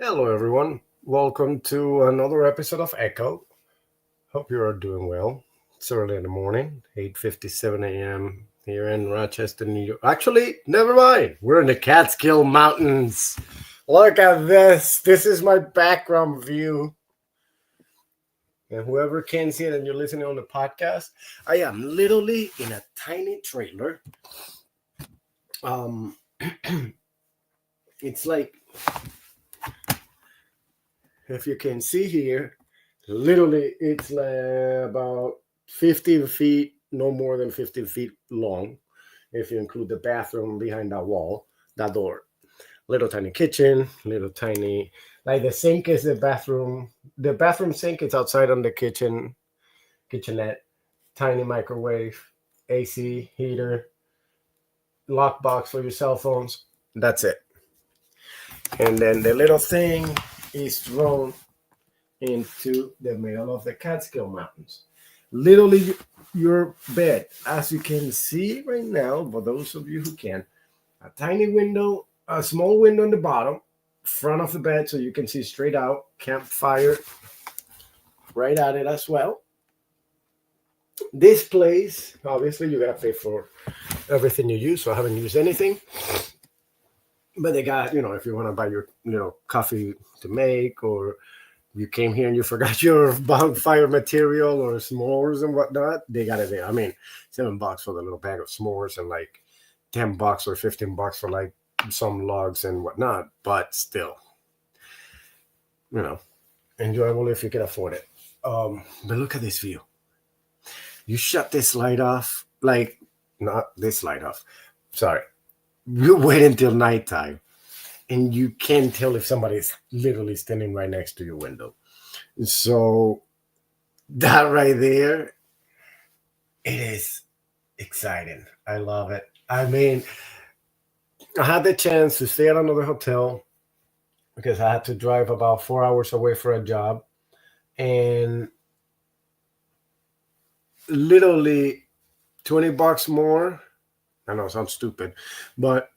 Hello, everyone. Welcome to another episode of Echo. Hope you are doing well. It's early in the morning, 8:57 a.m. here in Rochester, New York. Actually, never mind. We're in the Catskill Mountains. Look at this. This is my background view. And whoever can see it and you're listening on the podcast, I am literally in a tiny trailer. Um, it's like, if you can see here, literally it's like about 15 feet, no more than 15 feet long, if you include the bathroom behind that wall, that door. Little tiny kitchen, little tiny, like the sink is the bathroom sink is outside on the kitchenette, tiny microwave, AC, heater, lockbox for your cell phones. That's it. And then the little thing is thrown into the middle of the Catskill Mountains. Literally, your bed, as you can see right now, for those of you who can, a tiny window, a small window in the bottom, front of the bed, so you can see straight out. Campfire right at it as well. This place, obviously, you gotta pay for everything you use, so I haven't used anything. But they got, if you want to buy your, coffee to make, or you came here and you forgot your bonfire material or s'mores and whatnot, they got it there. I mean, $7 for the little bag of s'mores and like $10 or $15 for like some logs and whatnot. But still, enjoyable if you can afford it. But look at this view. You shut this light off, like not this light off. Sorry. You wait until nighttime and you can't tell if somebody's literally standing right next to your window. So that right there, it is exciting. I love it. I mean, I had the chance to stay at another hotel because I had to drive about 4 hours away for a job. And literally $20 more. I know it sounds stupid, but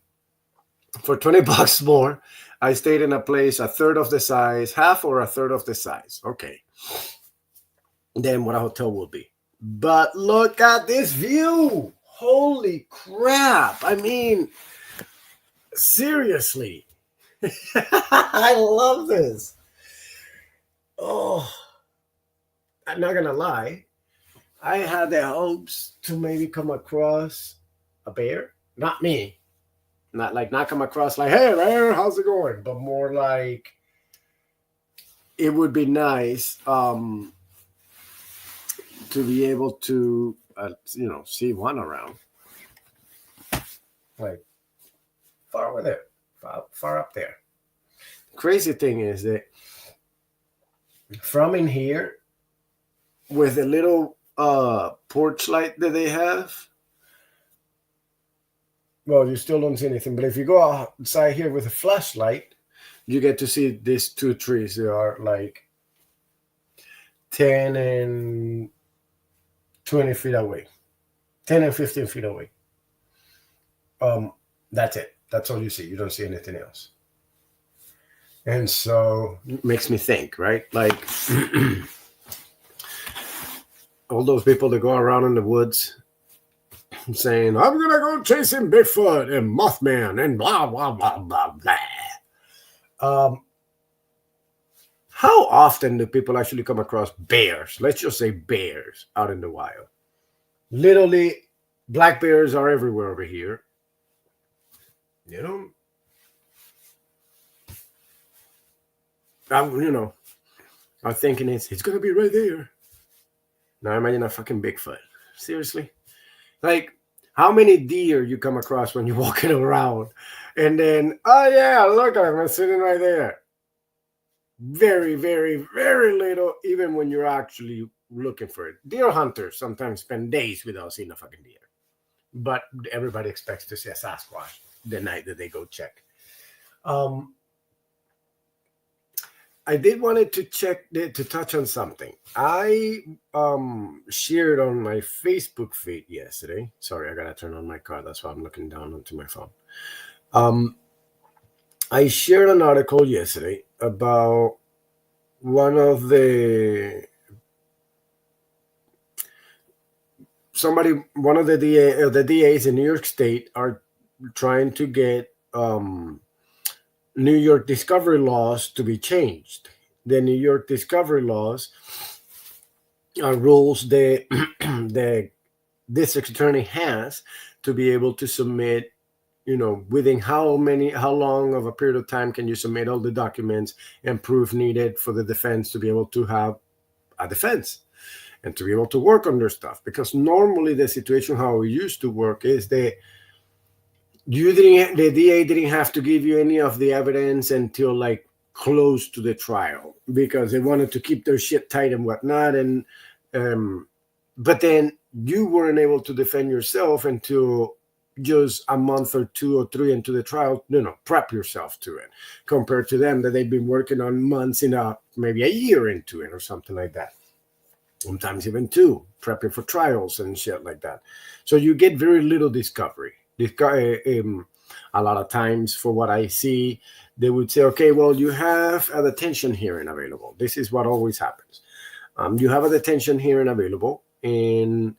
for $20 more, I stayed in a place a third of the size, half or a third of the size. Okay. Than what a hotel will be. But look at this view. Holy crap. I mean, seriously. I love this. Oh, I'm not going to lie. I had the hopes to maybe come across a bear. Not me. Not come across like, hey, bear, how's it going? But more like, it would be nice to be able to, see one around. Like, far over there. Far up there. Crazy thing is that from in here, with a little porch light that they have, well, you still don't see anything. But if you go outside here with a flashlight, you get to see these two trees. They are like 10 and 20 feet away, 10 and 15 feet away. That's it. That's all you see. You don't see anything else. And so it makes me think, right? Like all those people that go around in the woods saying, I'm going to go chasing Bigfoot and Mothman and blah, blah, blah, blah, blah. How often do people actually come across bears? Let's just say bears out in the wild. Literally, black bears are everywhere over here. I'm thinking it's going to be right there. Now imagine a fucking Bigfoot. Seriously? Like, how many deer you come across when you're walking around? And then, oh yeah, look at him, I'm sitting right there. Very, very, very little, even when you're actually looking for it. Deer hunters sometimes spend days without seeing a fucking deer. But everybody expects to see a Sasquatch the night that they go check. I did wanted to touch on something. I shared on my Facebook feed yesterday. Sorry, I gotta turn on my car. That's why I'm looking down onto my phone. I shared an article yesterday about one of the DAs in New York State are trying to get New York discovery laws to be changed. The New York discovery laws are rules that the district attorney has to be able to submit, within how long of a period of time can you submit all the documents and proof needed for the defense to be able to have a defense and to be able to work on their stuff. Because normally the situation how it used to work is that the DA didn't have to give you any of the evidence until like close to the trial, because they wanted to keep their shit tight and whatnot. And but then you weren't able to defend yourself until just a month or 2 or 3 into the trial. Prep yourself to it, compared to them that they've been working on months, maybe a year into it or something like that. Sometimes even 2, prepping for trials and shit like that. So you get very little discovery. A lot of times, for what I see, they would say, okay, well, you have a detention hearing available. This is what always happens. You have a detention hearing available, and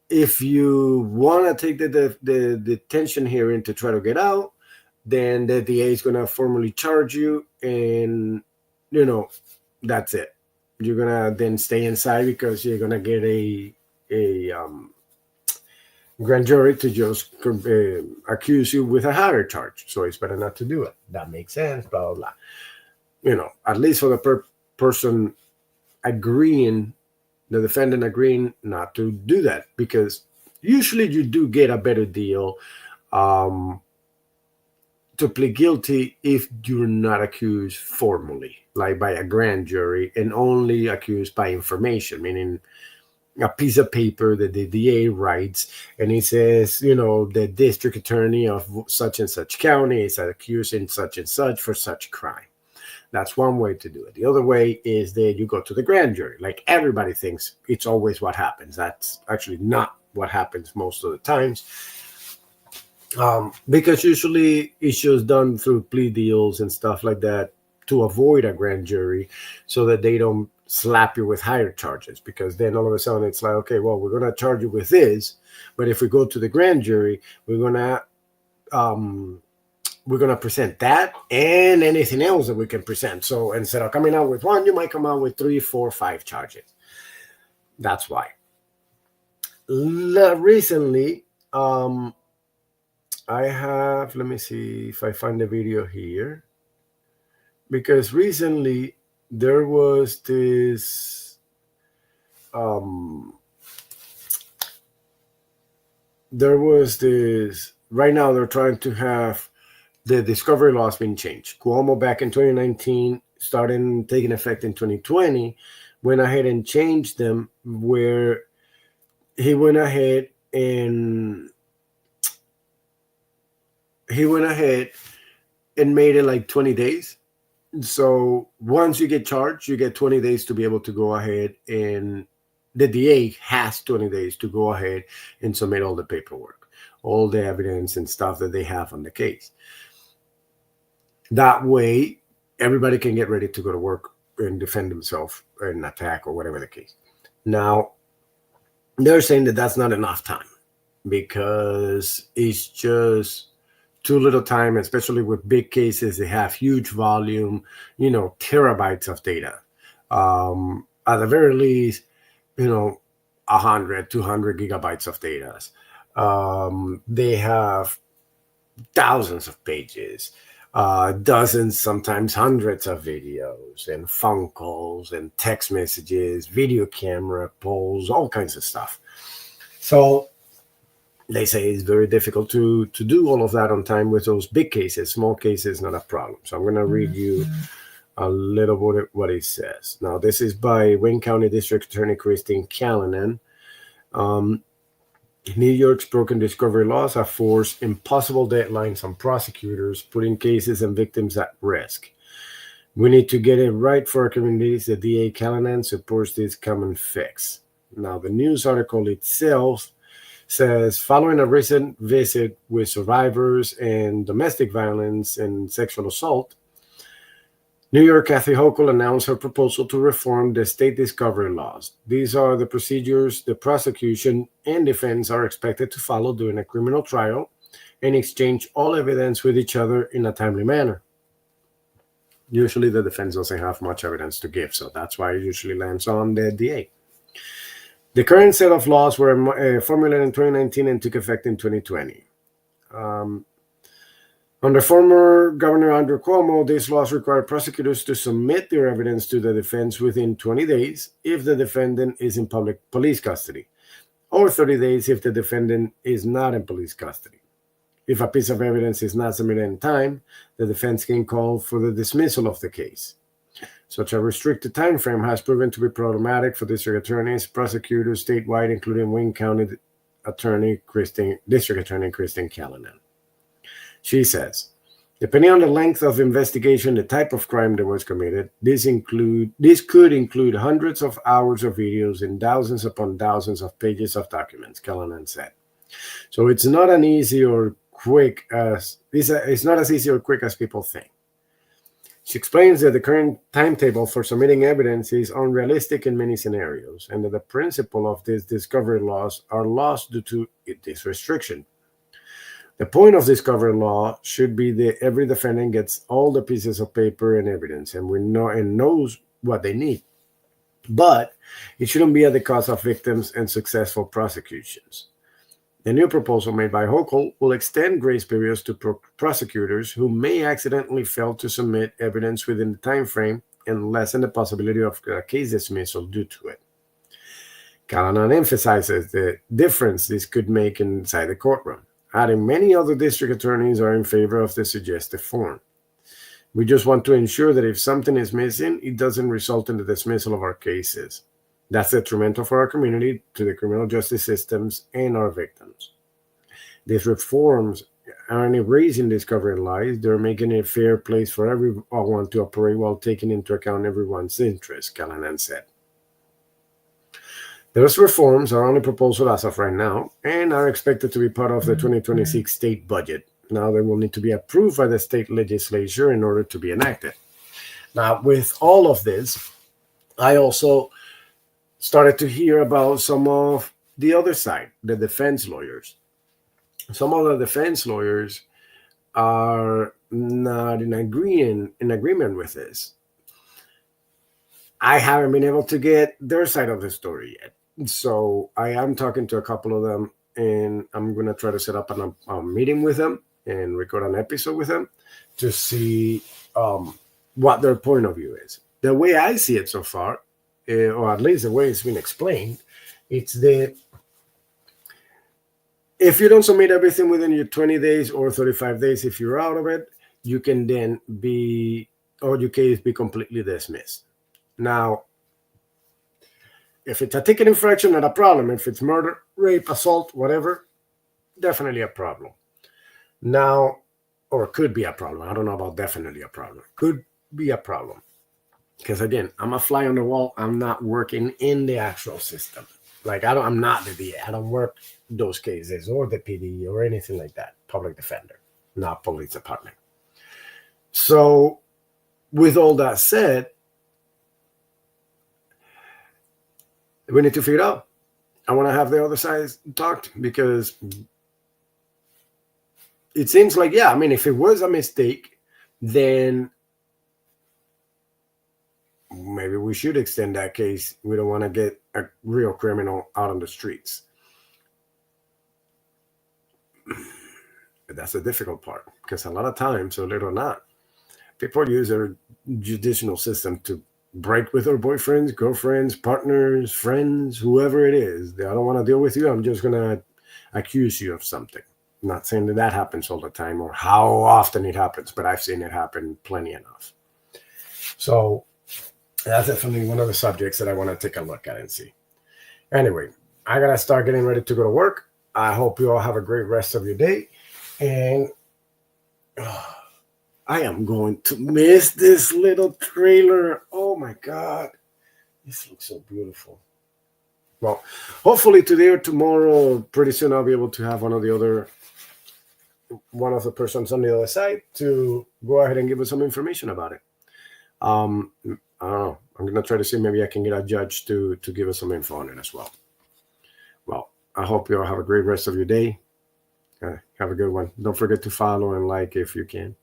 if you want to take the detention hearing to try to get out, then the DA is going to formally charge you, and, that's it. You're going to then stay inside because you're going to get a grand jury to just accuse you with a higher charge. So it's better not to do it. That makes sense, blah, blah, blah. At least for the person agreeing, the defendant agreeing not to do that, because usually you do get a better deal to plead guilty if you're not accused formally, like by a grand jury, and only accused by information, meaning a piece of paper that the DA writes, and he says, the district attorney of such and such county is accusing such and such for such crime. That's one way to do it. The other way is that you go to the grand jury. Like everybody thinks it's always what happens. That's actually not what happens most of the times. Because usually it's just done through plea deals and stuff like that to avoid a grand jury, so that they don't slap you with higher charges. Because then all of a sudden it's like, okay, well, we're going to charge you with this, but if we go to the grand jury, we're going to present that and anything else that we can present. So instead of coming out with 1, you might come out with 3, 4, 5 charges. That's why. Recently, I have, let me see if I find the video here, because recently there was this right now they're trying to have the discovery laws being changed. Cuomo back in 2019, starting taking effect in 2020, went ahead and changed them, where he went ahead and made it like 20 days. So once you get charged, you get 20 days to be able to go ahead, and the DA has 20 days to go ahead and submit all the paperwork, all the evidence and stuff that they have on the case. That way, everybody can get ready to go to work and defend themselves in attack or whatever the case. Now, they're saying that that's not enough time, because it's just too little time, especially with big cases. They have huge volume, terabytes of data. At the very least, 100, 200 gigabytes of data. They have thousands of pages, dozens, sometimes hundreds of videos and phone calls and text messages, video camera polls, all kinds of stuff. So they say it's very difficult to do all of that on time with those big cases. Small cases, not a problem. So I'm going to read you a little bit what it says. Now, this is by Wayne County District Attorney Christine Callanan. New York's broken discovery laws have forced impossible deadlines on prosecutors, putting cases and victims at risk. We need to get it right for our communities. The DA Callanan supports this common fix. Now, the news article itself says, following a recent visit with survivors and domestic violence and sexual assault, New York Kathy Hochul announced her proposal to reform the state discovery laws. These are the procedures the prosecution and defense are expected to follow during a criminal trial and exchange all evidence with each other in a timely manner. Usually the defense doesn't have much evidence to give, so that's why it usually lands on the DA. The current set of laws were formulated in 2019 and took effect in 2020. Under former Governor Andrew Cuomo, these laws require prosecutors to submit their evidence to the defense within 20 days if the defendant is in public police custody, or 30 days if the defendant is not in police custody. If a piece of evidence is not submitted in time, the defense can call for the dismissal of the case. Such a restricted time frame has proven to be problematic for district attorneys, prosecutors statewide, including Wayne County District Attorney Kristen Callanan. She says, depending on the length of investigation, the type of crime that was committed, this could include hundreds of hours of videos and thousands upon thousands of pages of documents, Callanan said. So it's not as easy or quick as people think. She explains that the current timetable for submitting evidence is unrealistic in many scenarios, and that the principle of these discovery laws are lost due to this restriction. The point of discovery law should be that every defendant gets all the pieces of paper and evidence, and knows what they need. But it shouldn't be at the cost of victims and successful prosecutions. The new proposal made by Hochul will extend grace periods to prosecutors who may accidentally fail to submit evidence within the time frame and lessen the possibility of a case dismissal due to it. Callanan emphasizes the difference this could make inside the courtroom, adding many other district attorneys are in favor of the suggested form. We just want to ensure that if something is missing, it doesn't result in the dismissal of our cases. That's detrimental for our community, to the criminal justice systems, and our victims. These reforms aren't erasing discovery lies, they're making it a fair place for everyone to operate while taking into account everyone's interests, Callanan said. Those reforms are only proposal as of right now and are expected to be part of the 2026 state budget. Now they will need to be approved by the state legislature in order to be enacted. Now, with all of this, I also started to hear about some of the other side, the defense lawyers. Some of the defense lawyers are not in agreement with this. I haven't been able to get their side of the story yet. So I am talking to a couple of them, and I'm going to try to set up a meeting with them and record an episode with them to see what their point of view is. The way I see it so far, or at least the way it's been explained, it's that if you don't submit everything within your 20 days or 35 days, if you're out of it, you can then your case be completely dismissed. Now, if it's a ticket infraction, not a problem. If it's murder, rape, assault, whatever, definitely a problem. Now, or could be a problem. I don't know about definitely a problem. Could be a problem. Because again, I'm a fly on the wall. I'm not working in the actual system. Like I'm not the DA. I don't work those cases or the PD or anything like that. Public defender, not police department. So with all that said, we need to figure it out. I want to have the other side talked, because it seems like, if it was a mistake, then maybe we should extend that case. We don't want to get a real criminal out on the streets. But that's the difficult part, because a lot of times, or little or not, people use their judicial system to break with their boyfriends, girlfriends, partners, friends, whoever it is. I don't want to deal with you. I'm just going to accuse you of something. I'm not saying that happens all the time or how often it happens, but I've seen it happen plenty enough. So that's definitely one of the subjects that I want to take a look at and see. Anyway, I got to start getting ready to go to work. I hope you all have a great rest of your day. And I am going to miss this little trailer. Oh my God. This looks so beautiful. Well, hopefully today or tomorrow, pretty soon I'll be able to have one of the persons on the other side to go ahead and give us some information about it. I don't know. I'm going to try to see maybe I can get a judge to give us some info on it as well. Well, I hope you all have a great rest of your day. Have a good one. Don't forget to follow and like if you can.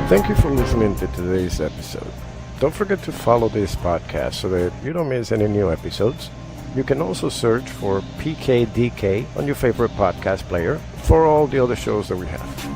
Thank you for listening to today's episode. Don't forget to follow this podcast so that you don't miss any new episodes. You can also search for PKDK on your favorite podcast player for all the other shows that we have.